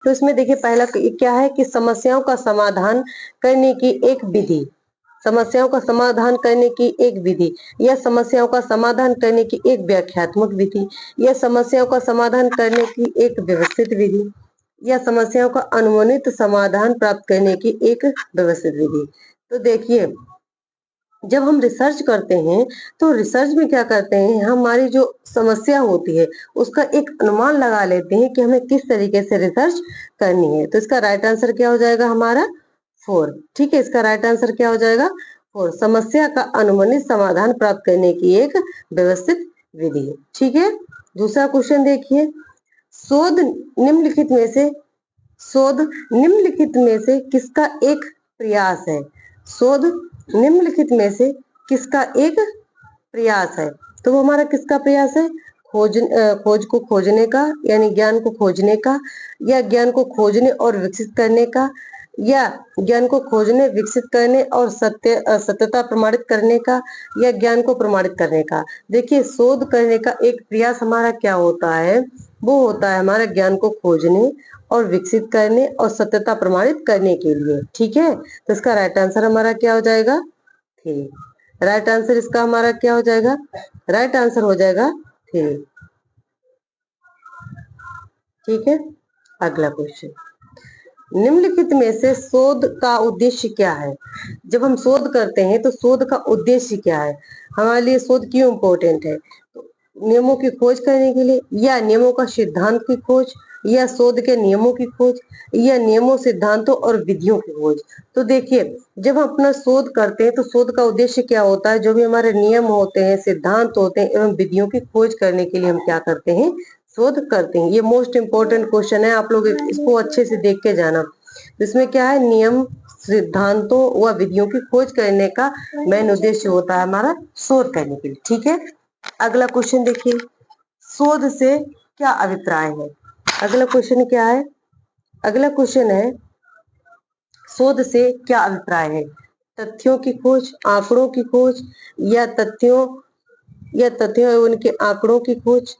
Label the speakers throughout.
Speaker 1: तो इसमें देखिए पहला क्या है कि समस्याओं का समाधान करने की एक विधि, समस्याओं का समाधान करने की एक विधि, या समस्याओं का समाधान करने की एक व्याख्यात्मक विधि, या समस्याओं का समाधान करने की एक व्यवस्थित विधि, या समस्याओं का अनुमानित समाधान प्राप्त करने की एक व्यवस्थित विधि। तो देखिए जब हम रिसर्च करते हैं तो रिसर्च में क्या करते हैं, हमारी जो समस्या होती है उसका एक अनुमान लगा लेते हैं कि हमें किस तरीके से रिसर्च करनी है। तो इसका राइट आंसर क्या हो जाएगा हमारा 4। ठीक है, इसका राइट आंसर क्या हो जाएगा 4। समस्या का अनुमानित समाधान प्राप्त करने की एक व्यवस्थित विधि। ठीक है, दूसरा क्वेश्चन देखिए, शोध निम्नलिखित में से शोध निम्नलिखित में से किसका एक प्रयास है। शोध निम्नलिखित में से किसका एक प्रयास है। तो वो हमारा किसका प्रयास है, खोज को खोजने का, यानी ज्ञान को खोजने का, या ज्ञान को खोजने और विकसित करने का, या ज्ञान को खोजने विकसित करने और सत्यता प्रमाणित करने का, या ज्ञान को प्रमाणित करने का। देखिए शोध करने का एक प्रयास हमारा क्या होता है, वो होता है हमारा ज्ञान को खोजने और विकसित करने और सत्यता प्रमाणित करने के लिए। ठीक है, तो इसका राइट आंसर हमारा क्या हो जाएगा 3। राइट आंसर इसका हमारा क्या हो जाएगा, राइट आंसर हो जाएगा 3। ठीक है, अगला क्वेश्चन, निम्नलिखित में से शोध का उद्देश्य क्या है। जब हम शोध करते हैं तो शोध का उद्देश्य क्या है, हमारे लिए शोध क्यों इम्पोर्टेंट है। तो नियमों की खोज करने के लिए, या नियमों का सिद्धांत की खोज, या शोध के नियमों की खोज, या नियमों सिद्धांतों और विधियों की खोज। तो देखिए जब हम अपना शोध करते हैं तो शोध का उद्देश्य क्या होता है, जो भी हमारे नियम होते हैं, सिद्धांत होते हैं एवं विधियों की खोज करने के लिए हम क्या करते हैं, शोध करते हैं। ये मोस्ट इंपोर्टेंट क्वेश्चन है, आप लोग इसको अच्छे से देख के जाना। इसमें क्या है, नियम सिद्धांतों व विधियों की खोज करने का मेन उद्देश्य होता है हमारा शोध करने के लिए। ठीक है, अगला क्वेश्चन देखिए, शोध से क्या अभिप्राय है। अगला क्वेश्चन क्या है, अगला क्वेश्चन है शोध से क्या अभिप्राय है। तथ्यों की खोज, आंकड़ों की खोज, या तथ्यों उनके आंकड़ों की खोज,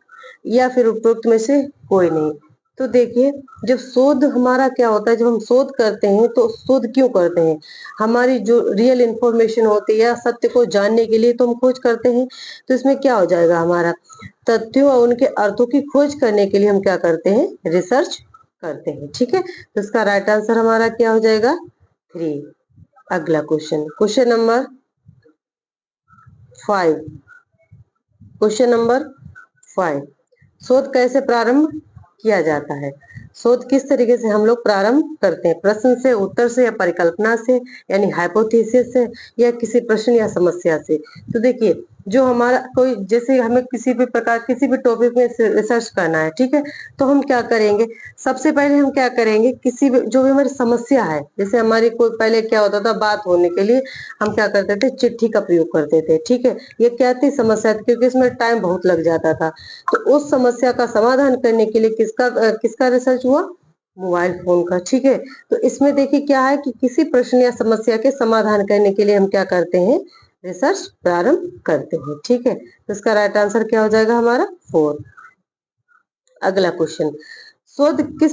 Speaker 1: या फिर उपरोक्त में से कोई नहीं। तो देखिए जब शोध हमारा क्या होता है, जब हम शोध करते हैं तो शोध क्यों करते हैं, हमारी जो रियल इंफॉर्मेशन होती है या सत्य को जानने के लिए तो हम खोज करते हैं। तो इसमें क्या हो जाएगा हमारा, तथ्यों और उनके अर्थों की खोज करने के लिए हम क्या करते हैं, रिसर्च करते हैं। ठीक है, तो इसका राइट आंसर हमारा क्या हो जाएगा 3। अगला question, question number 5, question number 5, शोध कैसे प्रारंभ किया जाता है। शोध किस तरीके से हम लोग प्रारंभ करते हैं, प्रश्न से, उत्तर से, या परिकल्पना से, यानी हाइपोथेसिस से, या किसी प्रश्न या समस्या से। तो देखिए जो हमारा कोई, जैसे हमें किसी भी प्रकार किसी भी टॉपिक में रिसर्च करना है, ठीक है, तो हम क्या करेंगे, सबसे पहले हम क्या करेंगे, किसी भी जो भी हमारी समस्या है, जैसे हमारी कोई पहले क्या होता था, बात होने के लिए हम क्या करते थे, चिट्ठी का प्रयोग करते थे। ठीक है, ये क्या थी, समस्या थी, क्योंकि इसमें टाइम बहुत लग जाता था। तो उस समस्या का समाधान करने के लिए किसका रिसर्च हुआ, मोबाइल फोन का। ठीक है, तो इसमें देखिए क्या है कि किसी प्रश्न या समस्या के समाधान करने के लिए हम क्या करते हैं, रिसर्च प्रारंभ करते हैं। ठीक है, तो इसका राइट आंसर क्या हो जाएगा हमारा 4। अगला क्वेश्चन, शोध किस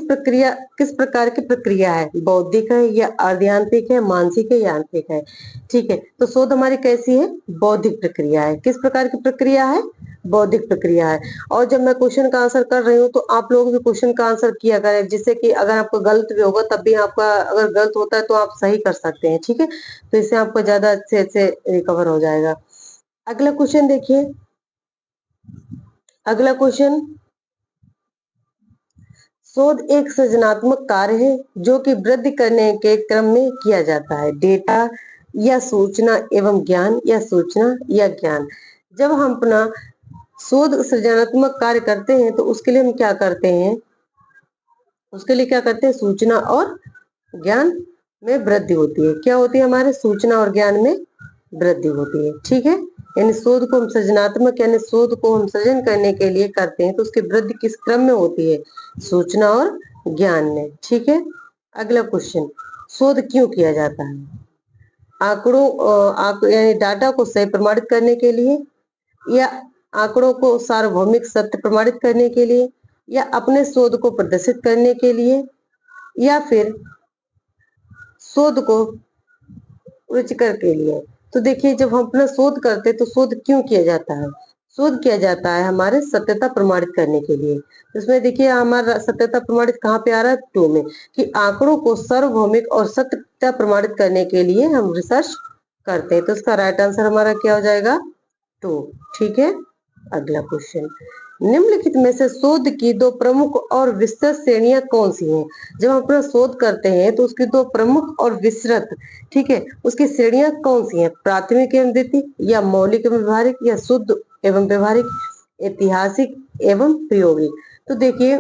Speaker 1: प्रकार की प्रक्रिया है, बौद्धिक है, या अर्धयांत्रिक है, मानसिक है, यांत्रिक है। ठीक है, तो शोध हमारी कैसी है, बौद्धिक प्रक्रिया है। किस प्रकार की प्रक्रिया है, बौद्धिक प्रक्रिया है। और जब मैं क्वेश्चन का आंसर कर रही हूँ तो आप लोग भी क्वेश्चन का आंसर किया करें, जिससे कि अगर आपको गलत भी होगा तब भी आपका, अगर गलत होता है तो आप सही कर सकते हैं। ठीक है, तो इससे आपको ज्यादा अच्छे से रिकवर हो जाएगा। अगला क्वेश्चन देखिए, अगला क्वेश्चन, शोध एक सृजनात्मक कार्य है जो कि वृद्धि करने के क्रम में किया जाता है, डेटा या सूचना एवं ज्ञान, या सूचना या ज्ञान। जब हम अपना शोध सृजनात्मक कार्य करते हैं तो उसके लिए हम क्या करते हैं, उसके लिए क्या करते हैं, सूचना और ज्ञान में वृद्धि होती है। क्या होती है, हमारे सूचना और ज्ञान में वृद्धि होती है। ठीक है, यानी शोध को हम सृजनात्मक, यानी शोध को हम सृजन करने के लिए करते हैं तो उसकी वृद्धि किस क्रम में होती है, सूचना और ज्ञान में। ठीक है, अगला क्वेश्चन, शोध क्यों किया जाता है, यानी डाटा को सही प्रमाणित करने के लिए, या आंकड़ों को सार्वभौमिक सत्य प्रमाणित करने के लिए, या अपने शोध को प्रदर्शित करने के लिए, या फिर शोध को रुचिकर के लिए। तो देखिए जब हम अपना शोध करते हैं तो शोध क्यों किया जाता है? शोध किया जाता है हमारे सत्यता प्रमाणित करने के लिए। तो इसमें देखिए हमारा सत्यता प्रमाणित कहाँ पे आ रहा है? 2 में, कि आंकड़ों को सार्वभौमिक और सत्यता प्रमाणित करने के लिए हम रिसर्च करते हैं। तो इसका राइट आंसर हमारा क्या हो जाएगा? 2। ठीक है, अगला क्वेश्चन, निम्नलिखित में से शोध की 2 प्रमुख और विस्तृत श्रेणियां कौन सी हैं? जब हम अपना शोध करते हैं तो उसकी 2 प्रमुख और विस्तृत, ठीक है, उसकी श्रेणियां कौन सी हैं? प्राथमिक एवं द्वितीय, या मौलिक एवं व्यवहारिक, या शुद्ध एवं व्यवहारिक, ऐतिहासिक एवं प्रायोगिक। तो देखिए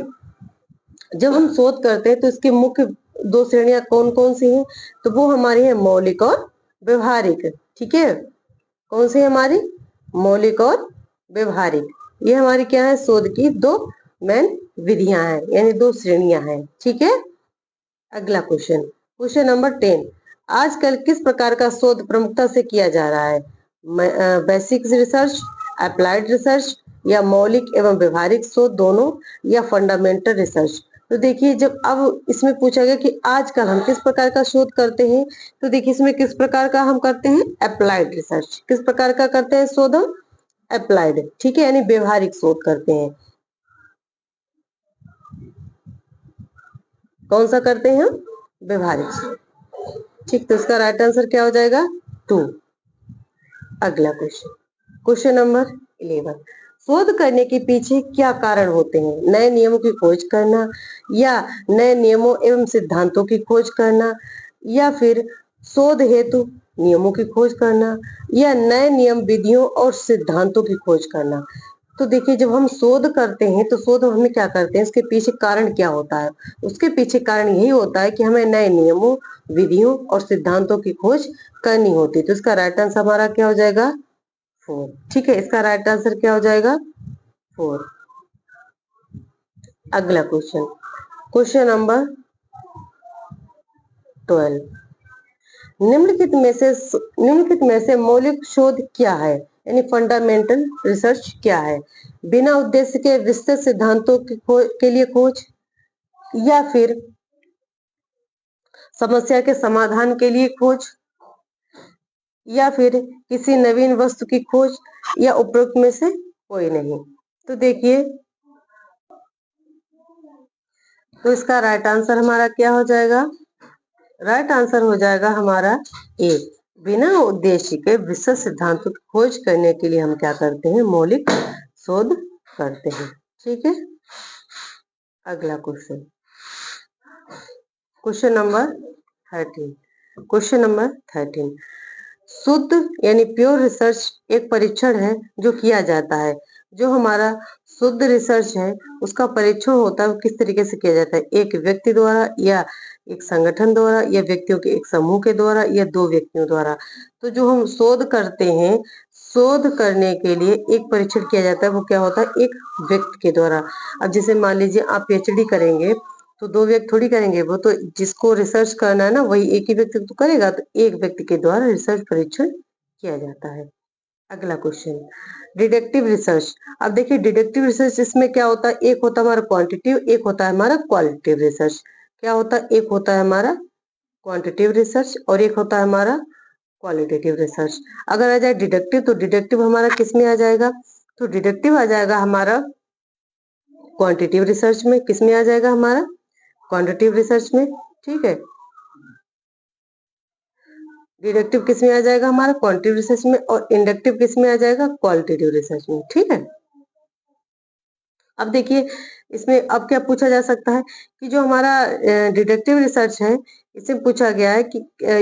Speaker 1: जब हम शोध करते हैं तो इसकी मुख्य 2 श्रेणियां कौन कौन सी हैं? तो वो हमारी है मौलिक और व्यवहारिक। ठीक है, कौन सी हमारी? मौलिक और व्यवहारिक। ये हमारी क्या है? शोध की 2 मेन विधियां हैं, यानी 2 श्रेणियां हैं। ठीक है, अगला क्वेश्चन, क्वेश्चन नंबर 10, आजकल किस प्रकार का शोध प्रमुखता से किया जा रहा है? बेसिक रिसर्च, अप्लाइड रिसर्च, या मौलिक एवं व्यवहारिक शोध दोनों, या फंडामेंटल रिसर्च। तो देखिए जब अब इसमें पूछा गया कि आजकल हम किस प्रकार का शोध करते हैं, तो देखिए इसमें किस प्रकार का हम करते हैं? Applied research. किस प्रकार का करते हैं शोध हम? अप्लाइड। ठीक है, यानी व्यवहारिक शोध करते हैं। कौन सा करते हैं हम? व्यवहारिक शोध। ठीक, तो इसका राइट आंसर क्या हो जाएगा? 2। अगला क्वेश्चन, क्वेश्चन नंबर 11, शोध करने के पीछे क्या कारण होते हैं? नए नियमों की खोज करना, या नए नियमों एवं सिद्धांतों की खोज करना, या फिर शोध हेतु नियमों की खोज करना, या नए नियम विधियों और सिद्धांतों की खोज करना। तो देखिए जब हम शोध करते हैं तो शोध हमें क्या करते हैं, इसके पीछे कारण क्या होता है? उसके पीछे कारण यही होता है कि हमें नए नियमों, विधियों और सिद्धांतों की खोज करनी होती है। तो इसका राइट आंसर हमारा क्या हो जाएगा? 4। ठीक है, इसका राइट आंसर क्या हो जाएगा? 4। अगला क्वेश्चन, क्वेश्चन नंबर 12, निम्नलिखित में से मौलिक शोध क्या है, यानी फंडामेंटल रिसर्च क्या है? बिना उद्देश्य के विस्तृत सिद्धांतों के लिए खोज, या फिर समस्या के समाधान के लिए खोज, या फिर किसी नवीन वस्तु की खोज, या उपरोक्त में से कोई नहीं। तो देखिए तो इसका राइट आंसर हमारा क्या हो जाएगा? राइट आंसर हो जाएगा हमारा ए, बिना उद्देश्य के विशेष सिद्धांतों की खोज करने के लिए हम क्या करते हैं? मौलिक शोध करते हैं। ठीक है, अगला question, question number 13, question number 13, शुद्ध यानी प्योर रिसर्च एक परीक्षण है जो किया जाता है। जो हमारा शुद्ध रिसर्च है उसका परीक्षण होता है, वो किस तरीके से किया जाता है? एक व्यक्ति द्वारा, या एक संगठन द्वारा, या व्यक्तियों के एक समूह के द्वारा, या 2 व्यक्तियों द्वारा। तो जो हम शोध करते हैं, शोध करने के लिए एक परीक्षण किया जाता है, वो क्या होता है? एक व्यक्ति के द्वारा। अब जैसे मान लीजिए आप पीएचडी करेंगे तो 2 व्यक्ति थोड़ी करेंगे, वो तो जिसको रिसर्च करना है ना वही एक ही व्यक्ति तो करेगा, तो एक व्यक्ति के द्वारा रिसर्च परीक्षण किया जाता है। अगला क्वेश्चन, डिडक्टिव रिसर्च। अब देखिए डिडक्टिव रिसर्च इसमें क्या होता है? एक होता है हमारा क्वांटिटिव, एक होता है हमारा क्वालिटेटिव रिसर्च। क्या होता है? एक होता है हमारा क्वांटिटिव रिसर्च और एक होता है हमारा क्वालिटेटिव रिसर्च। अगर आ जाए डिडक्टिव, तो डिडक्टिव हमारा किस में आ जाएगा? तो डिडक्टिव आ जाएगा हमारा क्वांटिटिव रिसर्च में। किस में आ जाएगा? हमारा क्वांटिटिव रिसर्च में। ठीक है, डिडक्टिव किस में आ जाएगा? हमारा क्वांटिटिव रिसर्च में। और इंडक्टिव किस में आ जाएगा? क्वालिटेटिव रिसर्च में। ठीक है, अब देखिए इसमें अब क्या पूछा जा सकता है कि जो हमारा डिडक्टिव रिसर्च है, इसमें पूछा गया है कि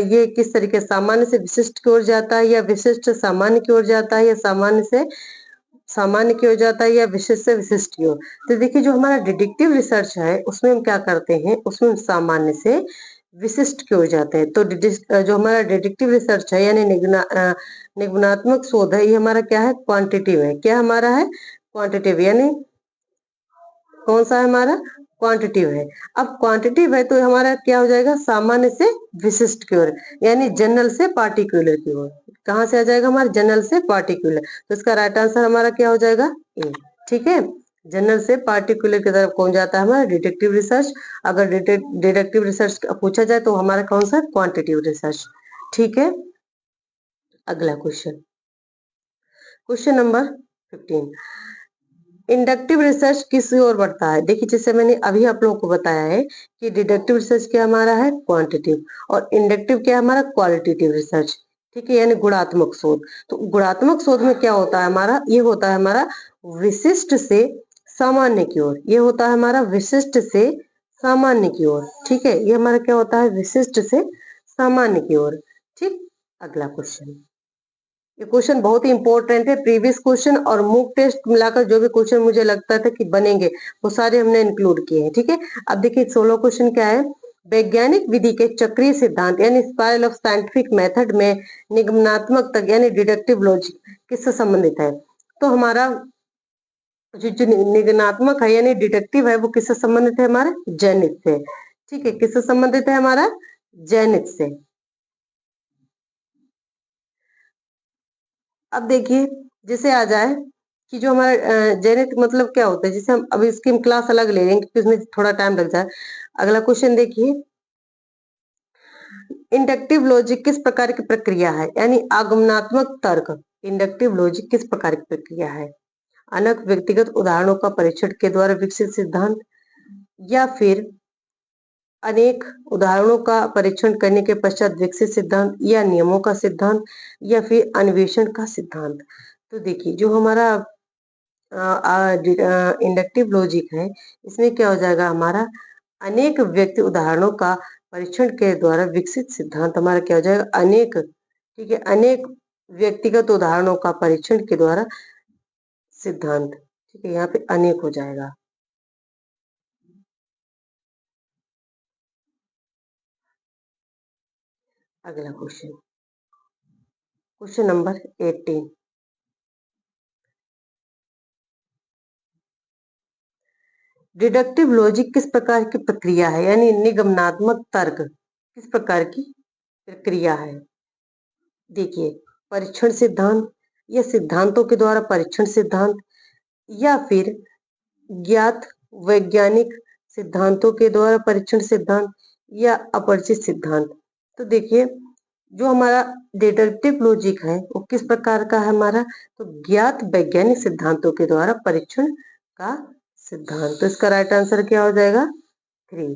Speaker 1: ये किस तरीके सामान्य से विशिष्ट की ओर जाता है, या विशिष्ट सामान्य की ओर जाता है, या सामान्य से सामान्य की ओर जाता है, या विशिष्ट से विशिष्ट की ओर। तो देखिए जो हमारा डिडक्टिव रिसर्च है उसमें हम क्या करते हैं? उसमें हम सामान्य से विशिष्ट की ओर जाते हैं। तो जो हमारा डिडक्टिव रिसर्च है यानी निगमनात्मक शोध है, ये हमारा क्या है? क्वांटिटिव है। क्या हमारा है? क्वांटिटिव, यानी कौन सा है? हमारा क्वांटिटिव है। अब क्वांटिटिव है तो हमारा क्या हो जाएगा? सामान्य से विशिष्ट की ओर, यानी जनरल से पार्टिकुलर की ओर। कहाँ से आ जाएगा? हमारा जनरल से पार्टिकुलर। तो इसका राइट आंसर हमारा क्या हो जाएगा? ए। ठीक है, जनरल से पार्टिकुलर की तरफ कौन जाता है? हमारा डिडक्टिव रिसर्च। अगर डिडक्टिव रिसर्च पूछा जाए तो हमारा कौन सा? Quantitative research. ठीक है, अगला question, question number 15। Inductive research किस ओर बढ़ता है? देखिए, जैसे मैंने अभी आप लोगों को बताया है कि डिडक्टिव रिसर्च क्या हमारा है? क्वांटिटिव। और इंडक्टिव क्या हमारा? Qualitative research. ठीक है, यानी गुणात्मक शोध। तो गुणात्मक शोध में क्या होता है हमारा? ये होता है हमारा विशिष्ट से सामान्य की ओर। ये होता है हमारा विशिष्ट से सामान्य की ओर। ठीक है, ये हमारा क्या होता है? विशिष्ट से सामान्य की ओर। ठीक, अगला क्वेश्चन, ये क्वेश्चन बहुत ही इंपॉर्टेंट है। प्रीवियस क्वेश्चन और मॉक टेस्ट मिलाकर जो भी क्वेश्चन मुझे लगता था कि बनेंगे वो सारे हमने इंक्लूड किए हैं। ठीक है, अब देखिए 16 क्वेश्चन क्या है? वैज्ञानिक विधि के चक्रीय सिद्धांत यानी स्पाइरल ऑफ साइंटिफिक मेथड में निगमनात्मक तक यानी डिडक्टिव लॉजिक किससे संबंधित है? तो हमारा जो निगमनात्मक है यानी डिडक्टिव है वो किससे संबंधित है? हमारे जैनित से। ठीक है, किससे संबंधित है? हमारा जैनित से। अब देखिए, जैसे आ जाए कि जो हमारा जेनेट मतलब क्या होता है, जैसे हम अभी इसकी हम क्लास अलग ले लेंगे क्योंकि इसमें थोड़ा टाइम लग जाए। अगला क्वेश्चन देखिए, इंडक्टिव लॉजिक किस प्रकार की प्रक्रिया है? यानी आगमनात्मक तर्क। इंडक्टिव लॉजिक किस प्रकार की प्रक्रिया है? अनेक व्यक्तिगत उदाहरणों का परीक्षण के द्वारा विकसित सिद्धांत, या फिर अनेक उदाहरणों का परीक्षण करने के पश्चात विकसित सिद्धांत, या नियमों का सिद्धांत, या फिर अन्वेषण का सिद्धांत। तो देखिए, जो हमारा इंडक्टिव लॉजिक है, इसमें क्या हो जाएगा हमारा? अनेक व्यक्ति उदाहरणों का परीक्षण के द्वारा विकसित सिद्धांत हमारा क्या हो जाएगा? अनेक। ठीक है, अनेक व्यक्तिगत उदाहरणों का परीक्षण के द्वारा सिद्धांत। ठीक है, यहाँ पे अनेक हो जाएगा। अगला question, question number 18। Deductive logic किस प्रकार की प्रक्रिया है? यानी निगमनात्मक तर्क किस प्रकार की प्रक्रिया है? देखिए, परीक्षण सिद्धांत, या सिद्धांतों के द्वारा परीक्षण सिद्धांत, या फिर ज्ञात वैज्ञानिक सिद्धांतों के द्वारा परीक्षण सिद्धांत, या अपरिचित सिद्धांत। तो देखिए, जो हमारा डिडक्टिव लॉजिक है वो किस प्रकार का है हमारा? तो ज्ञात वैज्ञानिक सिद्धांतों के द्वारा परीक्षण का सिद्धांत। तो इसका राइट आंसर क्या हो जाएगा? 3।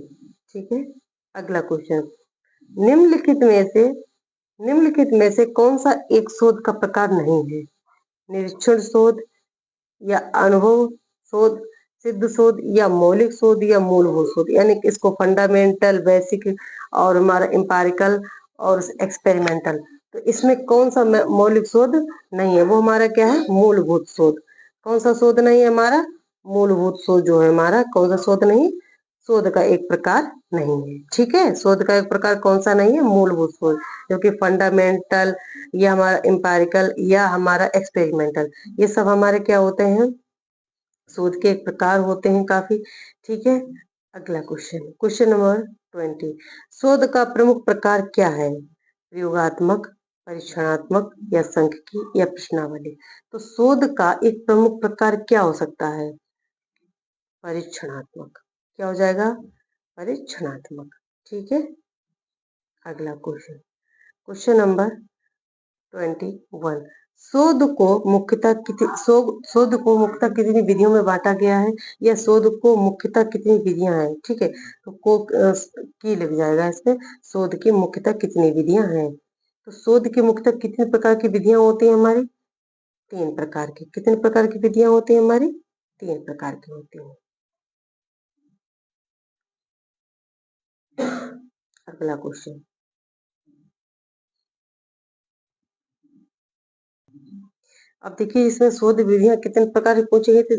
Speaker 1: ठीक है, अगला क्वेश्चन, निम्नलिखित में से निम्नलिखित में से कौन सा एक शोध का प्रकार नहीं है? निरीक्षण शोध, या अनुभव शोध, सिद्ध शोध, या मौलिक शोध, या मूलभूत शोध। यानी कि इसको फंडामेंटल, बेसिक और हमारा एम्पारिकल और एक्सपेरिमेंटल। तो इसमें कौन सा मौलिक शोध नहीं है? वो हमारा क्या है? मूलभूत शोध। कौन सा शोध नहीं है हमारा? मूलभूत शोध जो है हमारा कौन सा शोध नहीं? शोध का एक प्रकार नहीं है। ठीक है, शोध का एक प्रकार कौन सा नहीं है? मूलभूत शोध, जो कि फंडामेंटल या हमारा एम्पारिकल या हमारा एक्सपेरिमेंटल, ये सब हमारे क्या होते हैं? शोध के एक प्रकार होते हैं काफी। ठीक है, अगला क्वेश्चन, क्वेश्चन नंबर 20। शोध का प्रमुख प्रकार क्या है? प्रयोगात्मक, परीक्षणात्मक, या सांख्यिकी, या प्रश्नावली। तो शोध का एक प्रमुख प्रकार क्या हो सकता है? परीक्षणात्मक। क्या हो जाएगा? परीक्षणात्मक। ठीक है, अगला क्वेश्चन, क्वेश्चन नंबर 21। शोध को मुख्यतः कितनी विधियों में बांटा गया है? या शोध को मुख्यतः कितनी विधियां हैं? ठीक है, तो की लग जाएगा इसमें। शोध की मुख्यतः कितनी विधियां हैं? तो शोध की मुख्यतः कितने प्रकार की विधियां होती हैं हमारी? 3 प्रकार की। कितने प्रकार की विधियां होती हैं हमारी? 3 प्रकार की होती हैं। अगला क्वेश्चन, अब देखिए इसमें शोध विधियां कितने प्रकार की पूछी गई थी?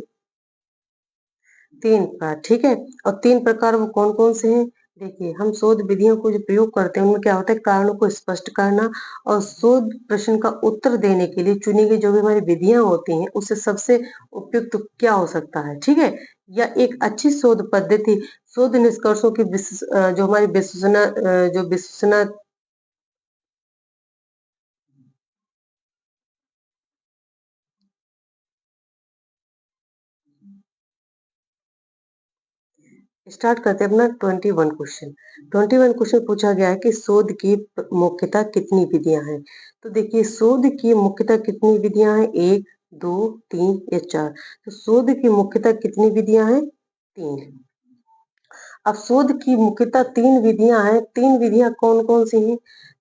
Speaker 1: 3 प्रकार। ठीक है, और 3 प्रकार वो कौन कौन से हैं? देखिए, हम शोध विधियों को जो प्रयोग करते हैं उनमें क्या होता है? कारणों को स्पष्ट करना, और शोध प्रश्न का उत्तर देने के लिए चुनी गई जो भी हमारी विधियां होती हैं उससे सबसे उपयुक्त क्या हो सकता है? ठीक है, या एक अच्छी शोध पद्धति शोध निष्कर्षों की जो हमारी जो विश्वसनीय स्टार्ट करते हैं अपना 21 क्वेश्चन। 21 क्वेश्चन पूछा गया है कि शोध की मुख्यतः कितनी विधियां हैं। तो देखिए शोध की मुख्यतः कितनी विधियां हैं, 1, 2, 3 या 4। तो शोध की मुख्यतः कितनी विधियां हैं, 3। अब शोध की मुख्यतः 3 विधियां हैं। 3 विधियां कौन कौन सी हैं,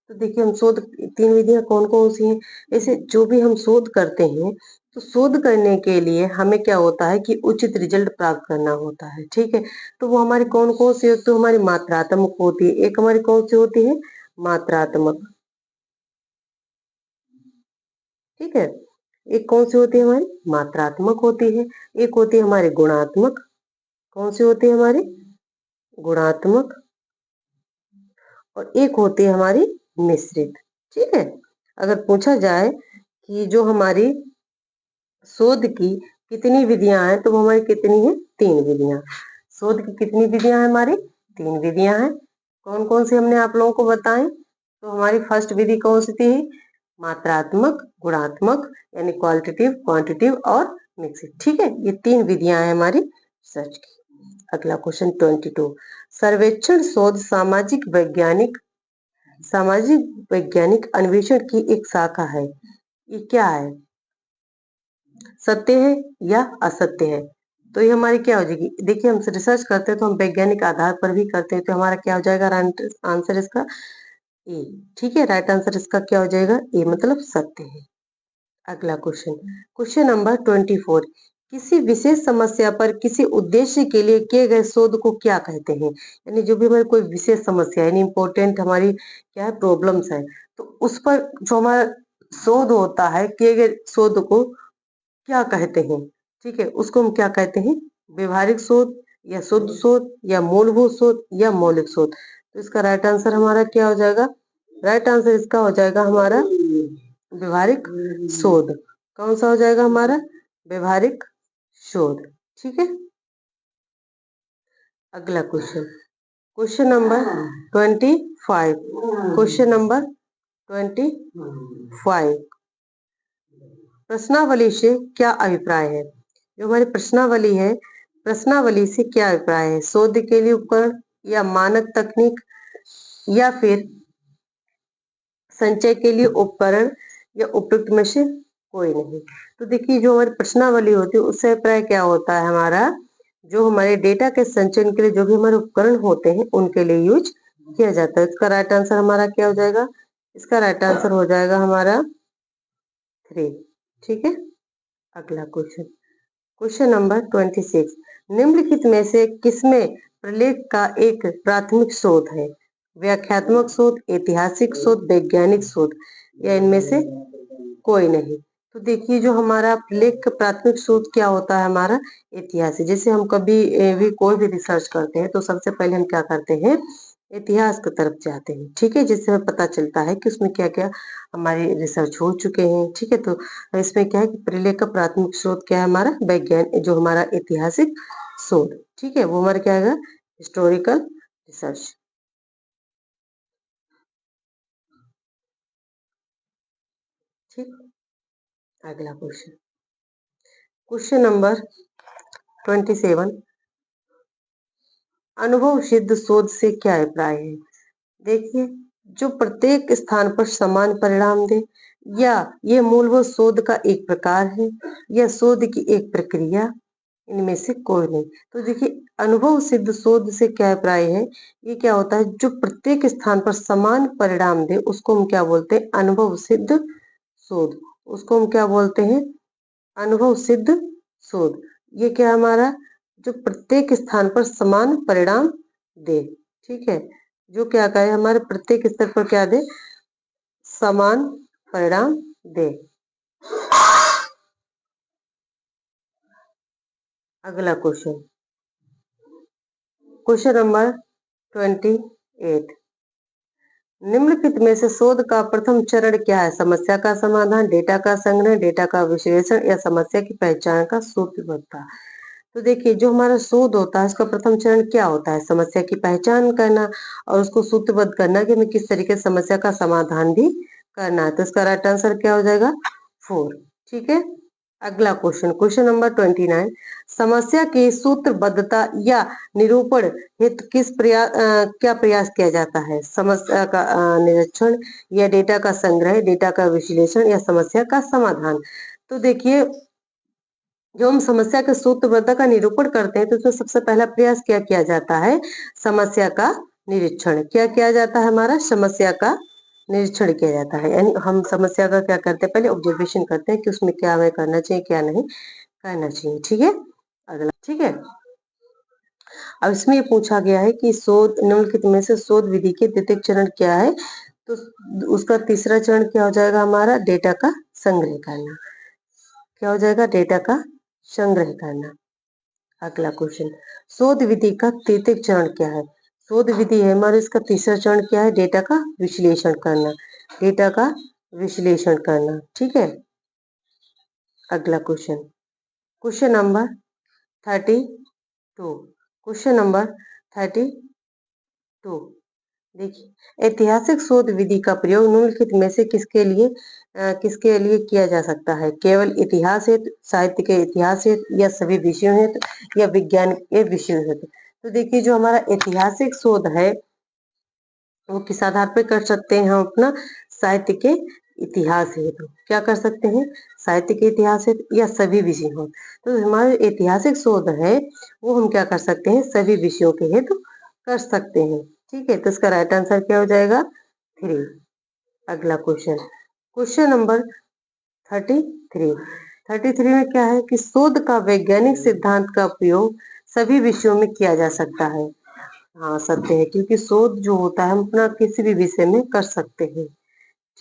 Speaker 1: तो देखिए हम शोध 3 विधियां कौन कौन सी हैं। ऐसे जो भी हम शोध करते हैं तो शोध करने के लिए हमें क्या होता है कि उचित रिजल्ट प्राप्त करना होता है, ठीक है। तो वो हमारी कौन कौन सी, तो हमारी मात्रात्मक होती है। एक हमारी कौन सी होती है, मात्रात्मक, ठीक है। एक कौन सी होती है, हमारी मात्रात्मक होती है। एक होती है हमारी गुणात्मक। कौन सी होती है हमारी, गुणात्मक। और एक होती है हमारी मिश्रित, ठीक है। अगर पूछा जाए कि जो हमारी शोध की कितनी विधियां हैं, तो वो हमारी कितनी है, 3 विधियां। शोध की कितनी विधियां हैं हमारी, 3 विधियां हैं। कौन कौन सी हमने आप लोगों को बताएं, तो हमारी फर्स्ट विधि कौन सी थी, मात्रात्मक, गुणात्मक यानी क्वालिटेटिव, क्वांटिटिव और मिक्सिंग, ठीक है। ये 3 विधियां हैं हमारी सर्च की। अगला क्वेश्चन 22, सर्वेक्षण शोध सामाजिक वैज्ञानिक अन्वेषण की एक शाखा है। ये क्या है, सत्य है या असत्य है। तो ये हमारी क्या हो जाएगी, देखिए हम रिसर्च करते हैं तो हम वैज्ञानिक आधार पर भी करते हैं, तो हमारा क्या हो जाएगा आंसर इसका ए, ठीक है। राइट आंसर इसका क्या हो जाएगा, ए मतलब सत्य है। अगला क्वेश्चन, क्वेश्चन नंबर 24, किसी विशेष समस्या पर किसी उद्देश्य के लिए किए गए शोध को क्या कहते हैं। यानी जो भी हमारी कोई विशेष समस्या यानी इंपॉर्टेंट हमारी क्या है, प्रॉब्लम्स है, तो उस पर जो हमारा शोध होता है, किए गए शोध को क्या कहते हैं, ठीक है। उसको हम क्या कहते हैं, व्यवहारिक शोध या शुद्ध शोध या मूलभूत शोध या मौलिक शोध। तो इसका राइट आंसर हमारा क्या हो जाएगा, राइट आंसर इसका हो जाएगा हमारा व्यवहारिक शोध। कौन सा हो जाएगा हमारा, व्यवहारिक शोध, ठीक है। अगला question, question number 25, question number 25, प्रश्नावली से क्या अभिप्राय है। जो हमारी प्रश्नावली है, प्रश्नावली से क्या अभिप्राय है, शोध के लिए उपकरण या मानक तकनीक या फिर संचय के लिए उपकरण या उपयुक्त में से कोई नहीं। तो देखिए जो हमारी प्रश्नावली होती है उससे अभिप्राय क्या होता है हमारा, जो हमारे डेटा के संचयन के लिए जो भी हमारे उपकरण होते हैं उनके लिए यूज किया जाता है। इसका राइट आंसर हमारा क्या हो जाएगा, इसका राइट आंसर हो जाएगा हमारा 3, ठीक है। अगला क्वेश्चन, क्वेश्चन नंबर 26, निम्नलिखित में से किसमें प्रलेख का एक प्राथमिक शोध है, व्याख्यात्मक शोध, ऐतिहासिक शोध, वैज्ञानिक शोध या इनमें से कोई नहीं। तो देखिए जो हमारा प्रलेख का प्राथमिक शोध क्या होता है, हमारा ऐतिहासिक। जैसे हम कभी भी कोई भी रिसर्च करते हैं तो सबसे पहले हम क्या करते हैं, इतिहास की तरफ जाते हैं, ठीक है। जिससे हमें पता चलता है कि उसमें क्या क्या हमारे रिसर्च हो चुके हैं, ठीक है। तो इसमें क्या है कि प्रलेख का प्राथमिक स्रोत क्या है, हमारा वैज्ञानिक, जो हमारा ऐतिहासिक शोध, ठीक है, वो हमारा क्या है, हिस्टोरिकल रिसर्च, ठीक। अगला क्वेश्चन, क्वेश्चन नंबर 27, अनुभव सिद्ध शोध से क्या अभिप्राय है। देखिए जो प्रत्येक स्थान पर समान परिणाम दे, या ये मूलभूत शोध का एक प्रकार है, या शोध की एक प्रक्रिया, इनमें से कोई नहीं। तो देखिए अनुभव सिद्ध शोध से क्या अभिप्राय है, ये क्या होता है, जो प्रत्येक स्थान पर समान परिणाम दे उसको हम क्या बोलते हैं, अनुभव सिद्ध शोध। उसको हम क्या बोलते हैं, अनुभव सिद्ध शोध। ये क्या हमारा, जो प्रत्येक स्थान पर समान परिणाम दे, ठीक है। जो क्या करे, हमारे प्रत्येक स्तर पर क्या दे, समान परिणाम दे। अगला क्वेश्चन, क्वेश्चन नंबर 28, निम्नलिखित में से शोध का प्रथम चरण क्या है, समस्या का समाधान, डेटा का संग्रह, डेटा का विश्लेषण या समस्या की पहचान का सूत्रबद्धता। तो देखिए जो हमारा शोध होता है उसका प्रथम चरण क्या होता है, समस्या की पहचान करना और उसको सूत्रबद्ध करना कि हमें किस तरीके से समस्या का समाधान भी करना है। तो इसका राइट आंसर क्या हो जाएगा, 4, ठीक है। अगला क्वेश्चन, क्वेश्चन नंबर 29, समस्या की सूत्रबद्धता या निरूपण हेतु क्या प्रयास किया जाता है? समस्या का निरीक्षण या डेटा का संग्रह, डेटा का विश्लेषण या समस्या का समाधान। तो देखिए, जो हम समस्या के सूत्रबद्धता का निरूपण करते हैं तो उसमें सबसे पहला प्रयास क्या किया जाता है? समस्या का निरीक्षण। क्या किया जाता है? हमारा समस्या का निरीक्षण किया जाता है, यानी हम समस्या का क्या करते हैं? पहले ऑब्जर्वेशन करते हैं कि उसमें क्या हमें करना चाहिए, क्या नहीं करना चाहिए। ठीक है, अगला। ठीक है, अब इसमें ये पूछा गया है कि शोध निम्नलिखित में से शोध विधि के द्वितीय चरण क्या है? तो उसका तीसरा चरण क्या हो जाएगा? हमारा डेटा का संग्रह करना। क्या हो जाएगा? डेटा का संग्रह करना। अगला क्वेश्चन, शोध विधि का तृतीय चरण क्या है? शोध विधि है हमारे, इसका तीसरा चरण क्या है? डेटा का विश्लेषण करना। डेटा का विश्लेषण करना। ठीक है, अगला question, question number 32, question number 32, देखिए, ऐतिहासिक शोध विधि का प्रयोग निम्नलिखित में से किसके लिए किया जा सकता है? केवल इतिहास हेतु, साहित्य के इतिहास हेतु या सभी विषयों हेतु या विज्ञान के विषयों हेतु? तो देखिए, जो हमारा ऐतिहासिक शोध है वो किस आधार पर कर सकते हैं? हम अपना साहित्य के इतिहास हेतु क्या कर सकते हैं? साहित्य के इतिहास हेतु या सभी विषय हो। तो हमारे ऐतिहासिक शोध है वो हम क्या कर सकते हैं? सभी विषयों के हेतु कर सकते हैं। ठीक है, तो इसका राइट आंसर क्या हो जाएगा? 3। अगला क्वेश्चन, क्वेश्चन नंबर 33, 33 में क्या है कि शोध का वैज्ञानिक सिद्धांत का प्रयोग सभी विषयों में किया जा सकता है। हाँ, सत्य है, क्योंकि शोध जो होता है हम अपना किसी भी विषय में कर सकते हैं।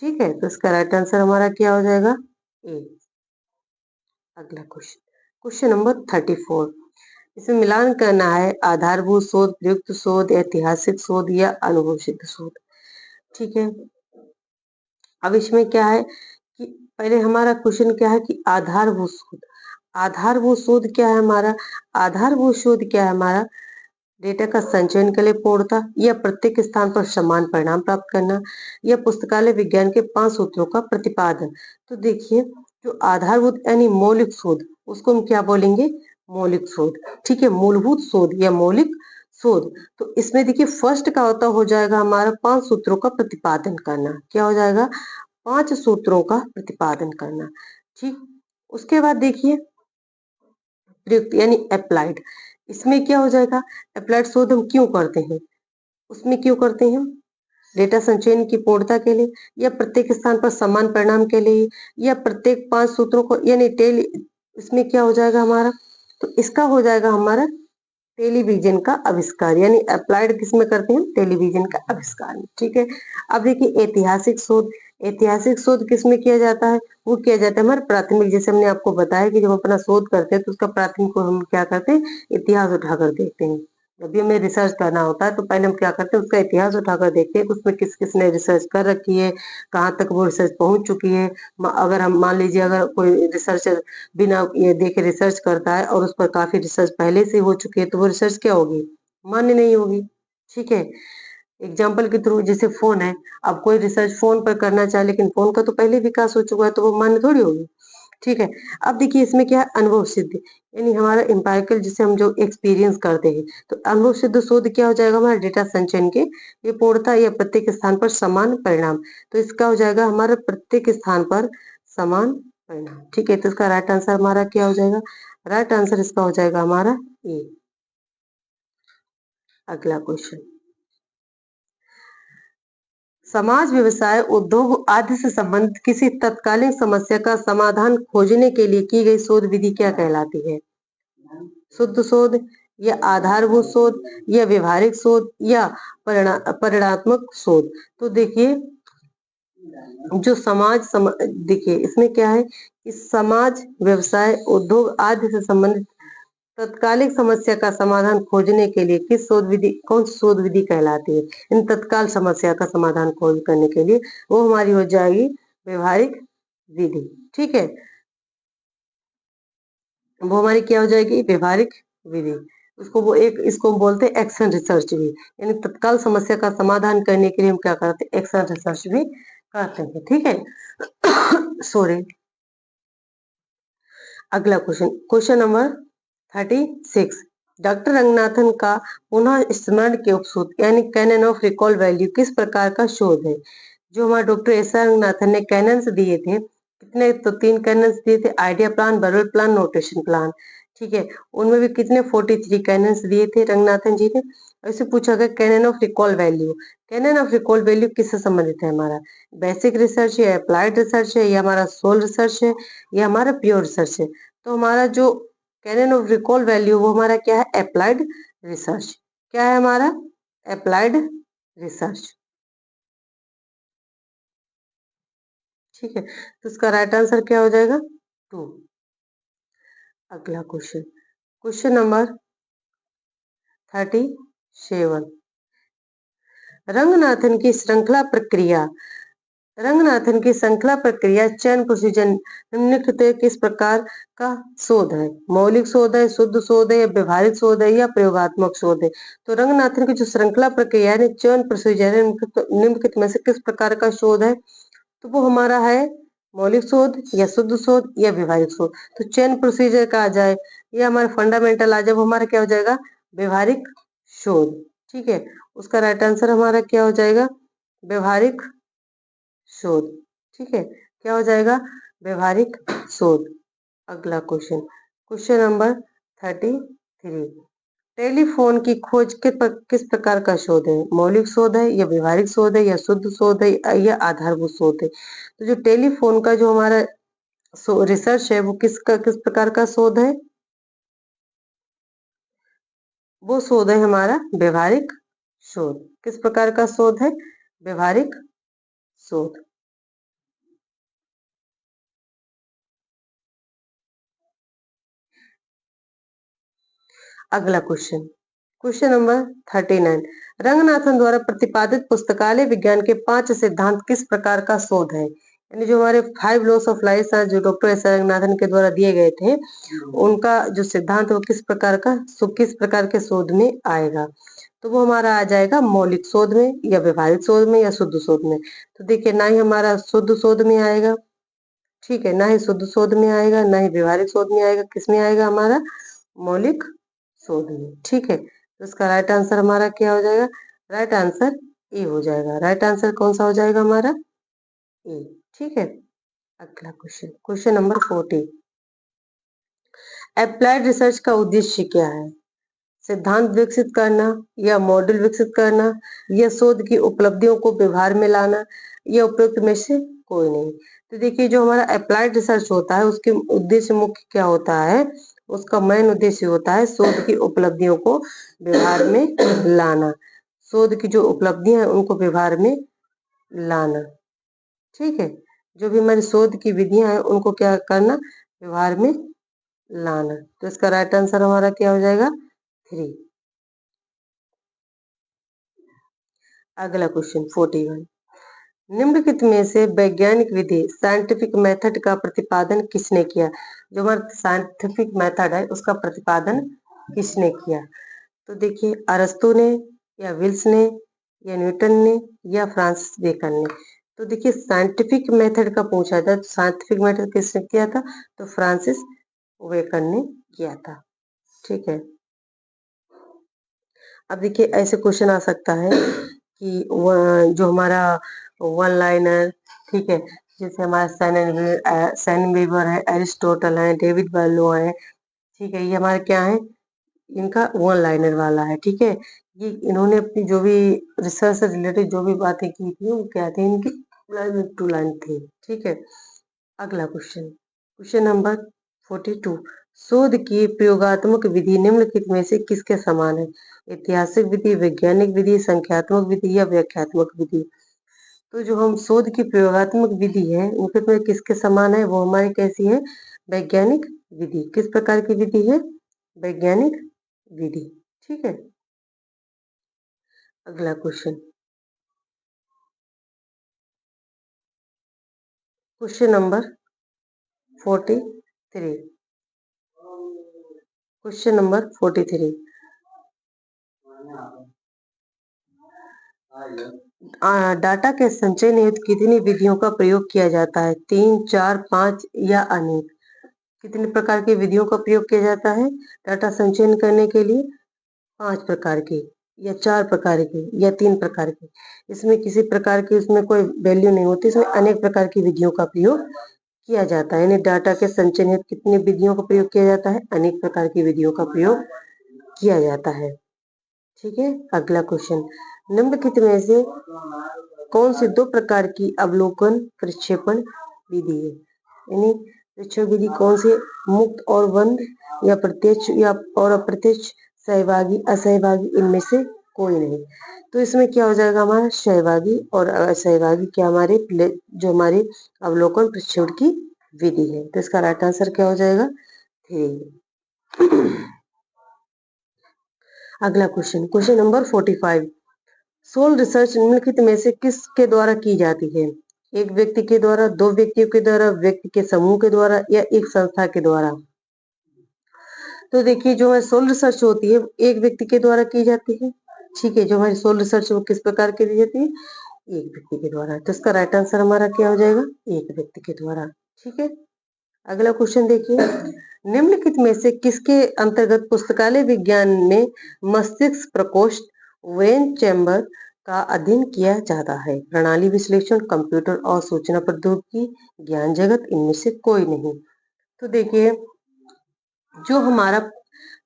Speaker 1: ठीक है, तो इसका राइट आंसर हमारा क्या हो जाएगा? ए। अगला क्वेश्चन, क्वेश्चन नंबर 34, इसमें मिलान करना है आधारभूत शोध, प्रयुक्त शोध, ऐतिहासिक शोध या अनुभव सिद्ध शोध। ठीक है, अब इसमें क्या है कि पहले हमारा क्वेश्चन क्या है कि आधारभूत शोध। आधारभूत शोध क्या है हमारा? आधारभूत शोध क्या है हमारा? डेटा का संचयन के लिए पूर्णता या प्रत्येक स्थान पर समान परिणाम प्राप्त करना या पुस्तकालय विज्ञान के 5 सूत्रों का प्रतिपादन। तो देखिए, जो आधारभूत यानी मौलिक शोध उसको हम क्या बोलेंगे? मौलिक शोध। ठीक है, मूलभूत शोध या मौलिक शोध। तो इसमें देखिए फर्स्ट का होता हो जाएगा हमारा 5 सूत्रों का प्रतिपादन करना। क्या हो जाएगा? 5 सूत्रों का प्रतिपादन करना। ठीक, उसके बाद देखिए प्रयुक्त यानी अप्लाइड। इसमें क्या हो जाएगा? अप्लाइड शोध हम क्यों करते हैं? उसमें क्यों करते हैं हम? डेटा संचयन की पूर्णता के लिए या प्रत्येक स्थान पर समान परिणाम के लिए या प्रत्येक 5 सूत्रों को यानी इसमें क्या हो जाएगा हमारा? तो इसका हो जाएगा हमारा टेलीविजन का आविष्कार, यानी अप्लाइड किसमें करते हैं? टेलीविजन का आविष्कार में। ठीक है, अब देखिए ऐतिहासिक शोध। ऐतिहासिक शोध किसमें किया जाता है? वो किया जाता है हमारे प्राथमिक, जैसे हमने आपको बताया कि जब अपना शोध करते हैं तो उसका प्राथमिक को हम क्या करते हैं? इतिहास उठाकर देखते हैं। जब भी हमें रिसर्च करना होता है तो पहले हम क्या करते हैं? उसका इतिहास उठाकर देखते हैं कि उसमें किस किसने रिसर्च कर रखी है, कहाँ तक वो रिसर्च पहुंच चुकी है। अगर हम मान लीजिए अगर कोई रिसर्चर बिना ये देखे रिसर्च करता है और उस पर काफी रिसर्च पहले से हो चुकी है तो वो रिसर्च क्या होगी? मान्य नहीं होगी। ठीक है, एग्जाम्पल के थ्रू जैसे फोन है, अब कोई रिसर्च फोन पर करना चाहे लेकिन फोन का तो पहले विकास हो चुका है तो वो मान्य थोड़ी होगी। ठीक है, अब देखिए इसमें क्या है? अनुभव सिद्ध, यानी हमारा एम्पायरिकल जिसे हम जो एक्सपीरियंस करते हैं। तो अनुभव सिद्ध शोध क्या हो जाएगा? हमारा डेटा संचयन के ये पूर्णता या प्रत्येक स्थान पर समान परिणाम। तो इसका हो जाएगा हमारा प्रत्येक स्थान पर समान परिणाम। ठीक है, तो इसका राइट आंसर हमारा क्या हो जाएगा? राइट आंसर इसका हो जाएगा हमारा ए। अगला क्वेश्चन, समाज, व्यवसाय, उद्योग आदि से संबंधित किसी तत्कालीन समस्या का समाधान खोजने के लिए की गई शोध विधि क्या कहलाती है? शुद्ध शोध या आधारभूत शोध या व्यवहारिक शोध या परिणात्मक शोध? तो देखिए, जो देखिए इसमें क्या है कि समाज, व्यवसाय, उद्योग आदि से संबंधित तत्कालिक समस्या का समाधान खोजने के लिए किस शोध विधि, कौन सी शोध विधि कहलाती है? इन तत्काल समस्या का समाधान खोज करने के लिए वो हमारी हो जाएगी व्यवहारिक विधि। ठीक है, वो हमारी क्या हो जाएगी? व्यवहारिक विधि। इसको हम बोलते हैं एक्शन रिसर्च भी, यानी तत्काल समस्या का समाधान करने के लिए हम क्या करते हैं? एक्शन रिसर्च भी करते हैं। ठीक है, सॉरी। अगला क्वेश्चन नंबर 36। डॉक्टर रंगनाथन का पुनः स्मरण के उपसूत यानी कैनन ऑफ रिकॉल वैल्यू किस प्रकार का शोध है? जो हमारे डॉक्टर एस आर रंगनाथन ने कैनन्स दिए थे, कितने? तो 3 कैनन्स दिए थे, idea plan, verbal plan, notation plan. ठीक है, उनमें भी कितने 43 कैनन्स दिए थे रंगनाथन जी ने। ऐसे पूछा गया canon of recall value. Canon of recall value किससे संबंधित है? हमारा बेसिक रिसर्च है, अप्लाइड रिसर्च है, या हमारा सोल रिसर्च है, या हमारा प्योर रिसर्च है? तो हमारा जो कैनन ऑफ रिकॉल वैल्यू वो हमारा क्या है? Applied research. क्या है हमारा? Applied research. ठीक है, तो इसका राइट आंसर क्या हो जाएगा? 2। अगला क्वेश्चन नंबर 37। रंगनाथन की श्रृंखला प्रक्रिया रंगनाथन की श्रृंखला प्रक्रिया चयन प्रोसीजर निम्नलिखित किस प्रकार का शोध है? मौलिक शोध है, शुद्ध शोध है, या व्यवहारिक शोध है, या प्रयोगात्मक शोध है? तो रंगनाथन की जो श्रृंखला प्रक्रिया है चयन प्रोसीजर है निम्नलिखित में से किस प्रकार का शोध है? तो वो हमारा है मौलिक शोध, या शुद्ध शोध, या व्यवहारिक शोध। तो चयन प्रोसीजर का आ जाए या हमारा फंडामेंटल आ जाए, वो हमारा क्या हो जाएगा? व्यवहारिक शोध। ठीक है, उसका राइट आंसर हमारा क्या हो जाएगा? व्यवहारिक शोध। ठीक है, क्या हो जाएगा? व्यवहारिक शोध। अगला क्वेश्चन नंबर 33। टेलीफोन की खोज किस प्रकार का शोध है? मौलिक शोध है, या व्यवहारिक शोध है, या शुद्ध शोध है, या आधारभूत शोध है? तो जो टेलीफोन का जो हमारा रिसर्च है वो किस प्रकार का शोध है? वो शोध है हमारा व्यवहारिक शोध। किस प्रकार का शोध है? व्यवहारिक शोध। अगला क्वेश्चन नंबर 39। रंगनाथन द्वारा प्रतिपादित पुस्तकालय विज्ञान के 5 सिद्धांत किस प्रकार का शोध है? यानी जो हमारे 5 लॉस ऑफ लाइफ जो डॉक्टर एस आर रंगनाथन के द्वारा दिए गए थे, उनका जो सिद्धांत है वो किस प्रकार के शोध में आएगा? तो वो हमारा आ जाएगा मौलिक शोध में, या व्यवहारिक शोध में, या शुद्ध शोध में। तो देखिए, ना ही हमारा शुद्ध शोध में आएगा, ठीक है, ना ही शुद्ध शोध में आएगा, ना ही व्यवहारिक शोध में आएगा। किस में आएगा? हमारा मौलिक शोध में। ठीक है, तो इसका राइट आंसर हमारा क्या हो जाएगा? राइट आंसर ए हो जाएगा। राइट आंसर कौन सा हो जाएगा हमारा? ए। ठीक है, अगला क्वेश्चन नंबर 40। अप्लाइड रिसर्च का उद्देश्य क्या है? सिद्धांत विकसित करना, या मॉडल विकसित करना, या शोध की उपलब्धियों को व्यवहार में लाना, या उपयुक्त में से कोई नहीं? तो देखिए, जो हमारा अप्लाइड रिसर्च होता है उसके उद्देश्य मुख्य क्या होता है? उसका मेन उद्देश्य होता है शोध की उपलब्धियों को व्यवहार में लाना। शोध की जो उपलब्धियां हैं उनको व्यवहार में लाना। ठीक है, जो भी हमारी शोध की विधियां हैं उनको क्या करना? व्यवहार में लाना। तो इसका राइट आंसर हमारा क्या हो जाएगा? 3। अगला क्वेश्चन 41। निम्नलिखित में से वैज्ञानिक विधि साइंटिफिक मेथड का प्रतिपादन किसने किया? जो हमारा साइंटिफिक मेथड है उसका प्रतिपादन किसने किया? तो देखिए, अरस्तु ने, या विल्स ने, या न्यूटन ने, या फ्रांसिस बेकन ने? तो देखिए, साइंटिफिक मेथड का पूछा था, तो साइंटिफिक मेथड किसने किया था? तो फ्रांसिस बेकन ने किया था। ठीक है, अब देखिए ऐसे क्वेश्चन आ सकता है कि जो हमारा वन लाइनर, ठीक है, जैसे हमारा सैन वीवर है, एरिस्टोटल है, डेविड बर्लो है, ठीक है, ये हमारे क्या है? इनका वन लाइनर वाला है। ठीक है, ये इन्होंने अपनी जो भी रिसर्च से रिलेटेड जो भी बातें की थी वो क्या थी? इनकी लाइन टू लाइन थी। ठीक है, अगला क्वेश्चन नंबर 42। शोध की प्रयोगात्मक विधि निम्नलिखित में से किसके समान है? ऐतिहासिक विधि, वैज्ञानिक विधि, संख्यात्मक विधि, या व्याख्यात्मक विधि? तो जो हम शोध की प्रयोगात्मक विधि है उनके में किसके समान है? वो हमारी कैसी है? वैज्ञानिक विधि। किस प्रकार की विधि है? वैज्ञानिक विधि। ठीक है, अगला question number 43। Question number 43। Data के संचय हेतु कितनी विधियों का प्रयोग किया जाता है? 3, 4, 5, या अनेक? कितने प्रकार की विधियों का प्रयोग किया जाता है डाटा संचयन करने के लिए? 5 प्रकार की, या 4 प्रकार की, या 3 प्रकार की। इसमें किसी प्रकार की उसमें कोई वैल्यू नहीं होती, इसमें अनेक प्रकार की विधियों का प्रयोग किया जाता है। यानी डाटा के संचयन हेतु कितनी विधियों का प्रयोग किया जाता है? अनेक प्रकार की विधियों का प्रयोग किया जाता है। ठीक है, अगला क्वेश्चन, निम्नलिखित में से कौन सी 2 प्रकार की अवलोकन प्रक्षेपण विधि है? यानी प्रक्षेपण विधि कौन सी? मुक्त और बंद, या प्रत्यक्ष या और अप्रत्यक्ष, सहभागी असहभागी, इनमें से कोई नहीं। तो इसमें क्या हो जाएगा हमारा? सहभागी और असहभागी क्या हमारे जो हमारी अवलोकन प्रक्षेपण की विधि है। तो इसका राइट आंसर क्या हो जाएगा? 3। अगला question, question number 45, soul research निम्नलिखित में से किसके द्वारा की जाती है? एक व्यक्ति के द्वारा, 2 व्यक्तियों के द्वारा, व्यक्ति के समूह के द्वारा, या एक संस्था के द्वारा? तो देखिए, जो है सोल रिसर्च होती है एक व्यक्ति के द्वारा की जाती है। ठीक है, जो हमारी सोल रिसर्च वो किस प्रकार की दी जाती है? एक व्यक्ति के द्वारा। तो इसका राइट आंसर हमारा क्या हो जाएगा? एक व्यक्ति के द्वारा। ठीक है, अगला क्वेश्चन देखिए, निम्नलिखित में से किसके अंतर्गत पुस्तकालय विज्ञान में मस्तिष्क प्रकोष्ठ ब्रेन चैम्बर का अध्ययन किया जाता है? प्रणाली विश्लेषण, कंप्यूटर और सूचना प्रौद्योगिकी, ज्ञान जगत, इनमें से कोई नहीं। तो देखिए, जो हमारा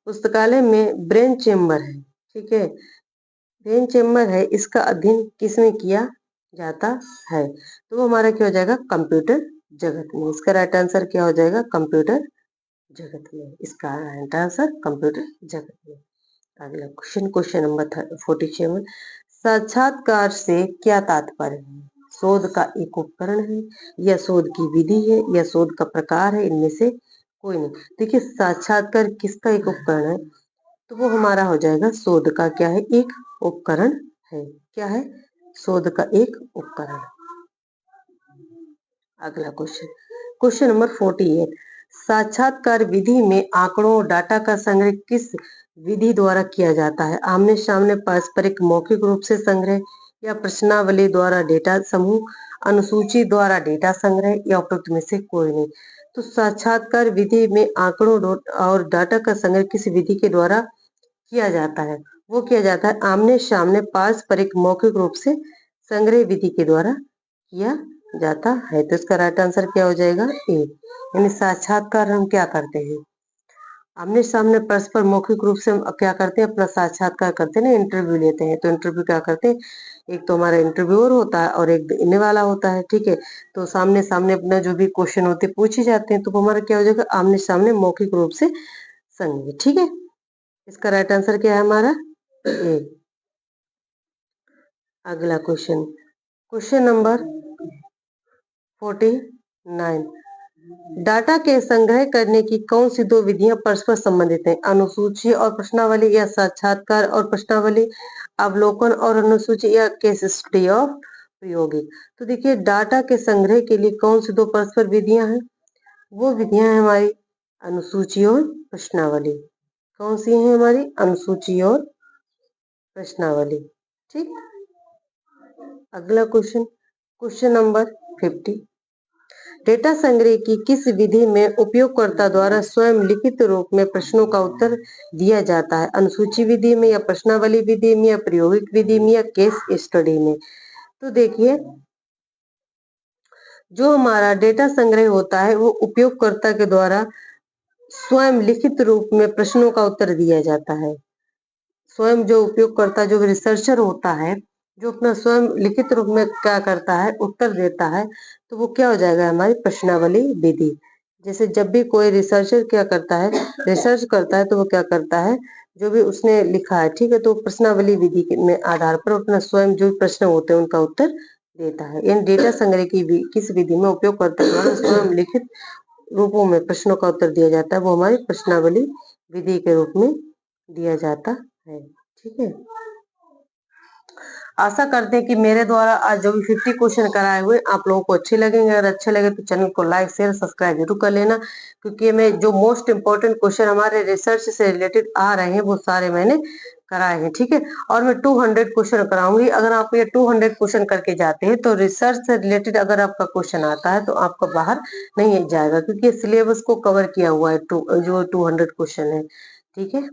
Speaker 1: पुस्तकालय में ब्रेन चैम्बर है, ठीक है, ब्रेन चैम्बर है, इसका अध्ययन किसमें किया जाता है? तो वो हमारा क्या हो जाएगा? कंप्यूटर जगत में। इसका राइट आंसर क्या हो जाएगा? कंप्यूटर जगत में। इसका राइट आंसर कंप्यूटर जगत में। अगला क्वेश्चन, क्वेश्चन नंबर 47, साक्षात्कार से क्या तात्पर्य है? शोध का एक उपकरण है, या शोध की विधि है, या शोध का प्रकार है, इनमें से कोई नहीं। देखिए, साक्षात्कार किसका एक उपकरण है? तो वो हमारा हो जाएगा शोध का क्या है? एक उपकरण है। क्या है? शोध का एक उपकरण। अगला क्वेश्चन, क्वेश्चन नंबर 48, साक्षात्कार विधि में आंकड़ों डाटा का संग्रह किस विधि द्वारा किया जाता है? आमने सामने, पारस्परिक, मौखिक रूप से संग्रह, या प्रश्नावली द्वारा डेटा समूह, अनुसूची द्वारा डेटा संग्रह, या उपरोक्त में से कोई नहीं। तो साक्षात्कार विधि में आंकड़ों और डाटा का संग्रह किस विधि के द्वारा किया जाता है? वो किया जाता है आमने सामने, पारस्परिक, मौखिक रूप से संग्रह विधि के द्वारा किया जाता है। तो इसका राइट आंसर क्या हो जाएगा? ए। यानी साक्षात्कार हम क्या करते हैं? आमने सामने परस्पर मौखिक रूप से हम क्या करते हैं? अपना साक्षात्कार करते हैं ना, इंटरव्यू लेते हैं। तो इंटरव्यू क्या करते हैं? एक तो हमारा इंटरव्यूअर होता है और एक देने वाला होता है। ठीक है, तो सामने सामने अपना जो भी क्वेश्चन होते हैं पूछे जाते हैं, तो हमारा क्या हो जाएगा? आमने सामने मौखिक रूप से संग्रह। ठीक है, इसका राइट आंसर क्या है हमारा? ए। अगला क्वेश्चन, क्वेश्चन नंबर 49, डाटा के संग्रह करने की कौन सी 2 विधियां परस्पर संबंधित हैं? अनुसूची और प्रश्नावली, या साक्षात्कार और प्रश्नावली, अवलोकन और अनुसूची, या केस स्टडी ऑफ प्रायोगिक? तो देखिए, डाटा के संग्रह के लिए कौन सी 2 परस्पर विधियां हैं? वो विधियां हैं हमारी अनुसूची और प्रश्नावली। कौन सी है हमारी? अनुसूची और प्रश्नावली। ठीक, अगला क्वेश्चन, क्वेश्चन नंबर 50, डेटा संग्रह की किस विधि में उपयोगकर्ता द्वारा स्वयं लिखित रूप में प्रश्नों का उत्तर दिया जाता है? अनुसूची विधि में, या प्रश्नावली विधि में, या प्रायोगिक विधि में, या केस स्टडी में? तो देखिए, जो हमारा डेटा संग्रह होता है वो उपयोगकर्ता के द्वारा स्वयं लिखित रूप में प्रश्नों का उत्तर दिया जाता है। स्वयं जो उपयोगकर्ता, जो रिसर्चर होता है, जो अपना स्वयं लिखित रूप में क्या करता है? उत्तर देता है, तो वो क्या हो जाएगा? हमारी प्रश्नावली विधि। जैसे जब भी कोई रिसर्चर क्या करता है? रिसर्च करता है, तो वो क्या करता है? जो भी उसने लिखा है, ठीक है, तो प्रश्नावली विधि में आधार पर अपना स्वयं जो प्रश्न होते हैं उनका उत्तर देता है। इन डेटा संग्रह की किस विधि में उपयोगकर्ता द्वारा स्वयं लिखित रूपों में प्रश्नों का उत्तर दिया जाता है, वो हमारी प्रश्नावली विधि के रूप में दिया जाता है। ठीक है, आशा करते हैं कि मेरे द्वारा आज जो भी 50 क्वेश्चन कराए हुए आप लोगों को अच्छे लगेंगे। अगर अच्छे लगे तो चैनल को लाइक, शेयर, सब्सक्राइब जरूर कर लेना, क्योंकि मैं जो मोस्ट इम्पोर्टेंट क्वेश्चन हमारे रिसर्च से रिलेटेड आ रहे हैं वो सारे मैंने कराए हैं, ठीक है। और मैं 200 क्वेश्चन कराऊंगी। अगर आप ये 200 क्वेश्चन करके जाते हैं तो रिसर्च से रिलेटेड अगर आपका क्वेश्चन आता है तो आपका बाहर नहीं जाएगा, क्योंकि सिलेबस को कवर किया हुआ है जो 200 क्वेश्चन है, ठीक है।